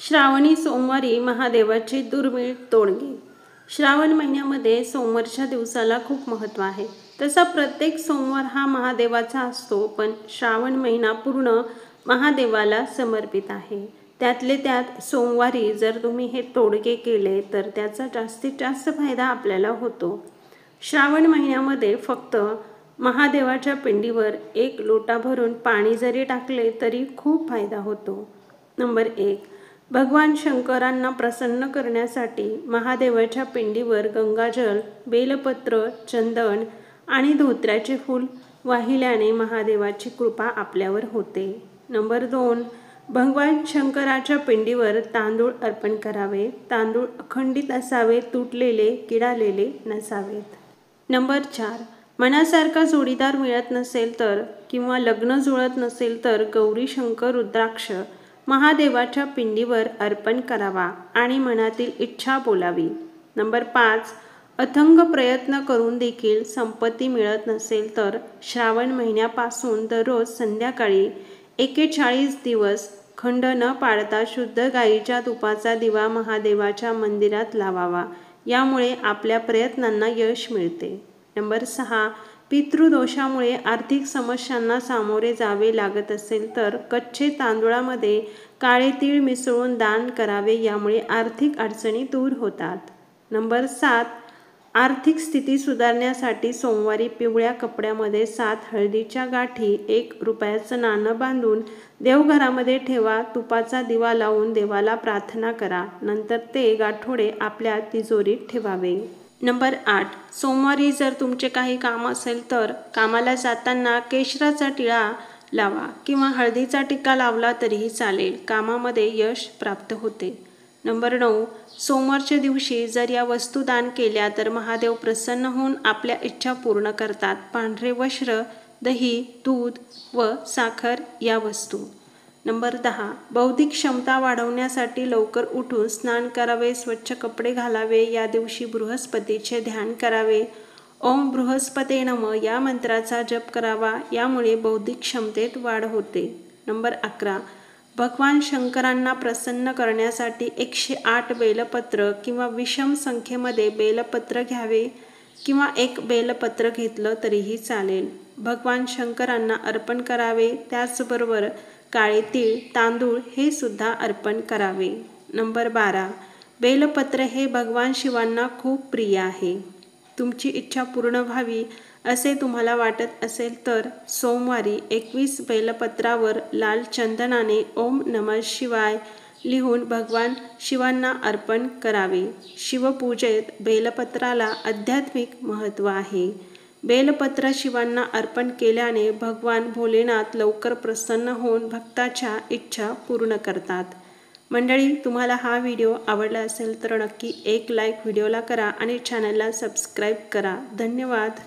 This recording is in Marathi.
श्रावणी सोमवारी महादेवाची दुर्मिळ तोडगे। श्रावण महिन्यामध्ये सोमवारच्या दिवसाला खूप महत्त्व आहे। तसा प्रत्येक सोमवार हा महादेवाचा असतो, पण श्रावण महिना पूर्ण महादेवाला समर्पित आहे। त्यातले त्यात सोमवारी जर तुम्ही हे तोडगे केले तर त्याचा जास्तीत जास्त फायदा आपल्याला होतो। श्रावण महिन्यामध्ये फक्त महादेवाच्या पिंडीवर 1 लोटा भरून पाणी जरी टाकले तरी खूप फायदा होतो। नंबर 1, भगवान शंकरांना प्रसन्न करण्यासाठी महादेवाच्या पिंडीवर गंगाजल, बेलपत्र, चंदन आणि धोत्र्याचे फूल वाहिल्याने महादेवाची कृपा आपल्यावर होते। नंबर 2, भगवान शंकराच्या पिंडीवर तांदूळ अर्पण करावे। तांदूळ अखंडित असावे, तुटलेले, किडालेले नसावेत। नंबर 4, मनासारखा जोडीदार मिळत नसेल तर किंवा लग्न जुळत नसेल तर गौरी शंकर रुद्राक्ष महादेवाच्या पिंडीवर अर्पण करावा आणि मनातील इच्छा बोलावी। नंबर 5, अथंग प्रयत्न करून देखील संपत्ती मिळत नसेल तर श्रावण महिन्यापासून दररोज संध्याकाळी 41 दिवस खंड न पाळता शुद्ध गाईच्या तुपाचा दिवा महादेवाच्या मंदिरात लावावा। यामुळे आपल्या प्रयत्नांना यश मिळते। नंबर 6, पितृदोषामुळे आर्थिक समस्यांना सामोरे जावे लागत असेल तर कच्चे तांदूळामध्ये काळे तीळ मिसळून दान करावे, यामुळे आर्थिक अडचणी दूर होतात। नंबर 7, आर्थिक स्थिती सुधारण्यासाठी सोमवारी पिवळ्या कपड्यामध्ये 7 हळदीच्या गाठी 1 रुपयाचं नाणं बांधून देवघरामध्ये ठेवा। तुपाचा दिवा लावून देवाला प्रार्थना करा, नंतर ते गाठोडे आपल्या तिजोरीत ठेवावे। नंबर 8, सोमवारी जर तुमचे काही काम असेल तर कामाला जाताना केशराचा टिळा लावा किंवा हळदीचा टिक्का लावला तरीही चालेल, कामामध्ये यश प्राप्त होते। नंबर 9, सोमवारच्या दिवशी जर या वस्तू दान केल्या तर महादेव प्रसन्न होऊन आपल्या इच्छा पूर्ण करतात। पांढरे वस्त्र, दही, दूध व साखर या वस्तू। नंबर 10, बौद्धिक क्षमता वाढवण्यासाठी लवकर उठून स्नान करावे, स्वच्छ कपडे घालावे। या दिवशी बृहस्पतीचे ध्यान करावे। ओम बृहस्पते नमः या मंत्राचा जप करावा, यामुळे बौद्धिक क्षमतेत वाढ होते। नंबर 11, भगवान शंकरांना प्रसन्न करण्यासाठी 108 बेलपत्र किंवा विषम संख्येमध्ये बेलपत्र घ्यावे किंवा 1 बेलपत्र घेतलं तरीही चालेल, भगवान शंकरांना अर्पण करावे। त्याचबरोबर काळे तीळ, तांदूळ हे सुद्धा अर्पण करावे। नंबर 12, बेलपत्र हे भगवान शिवांना खूप प्रिय आहे। तुमची इच्छा पूर्ण व्हावी असे तुम्हाला वाटत असेल तर सोमवारी 21 बेलपत्रावर लाल चंदनाने ओम नमः शिवाय लिहून भगवान शिवांना अर्पण करावे। शिवपूजेत बेलपत्राला आध्यात्मिक महत्त्व आहे। बेलपत्र शिवांना अर्पण केल्याने भगवान भोलेनाथ लवकर प्रसन्न होऊन भक्ताच्या इच्छा पूर्ण करतात। मंडळी, तुम्हाला हा व्हिडिओ आवडला असेल तर नक्की एक लाईक व्हिडिओला करा आणि चॅनलला सबस्क्राईब करा। धन्यवाद।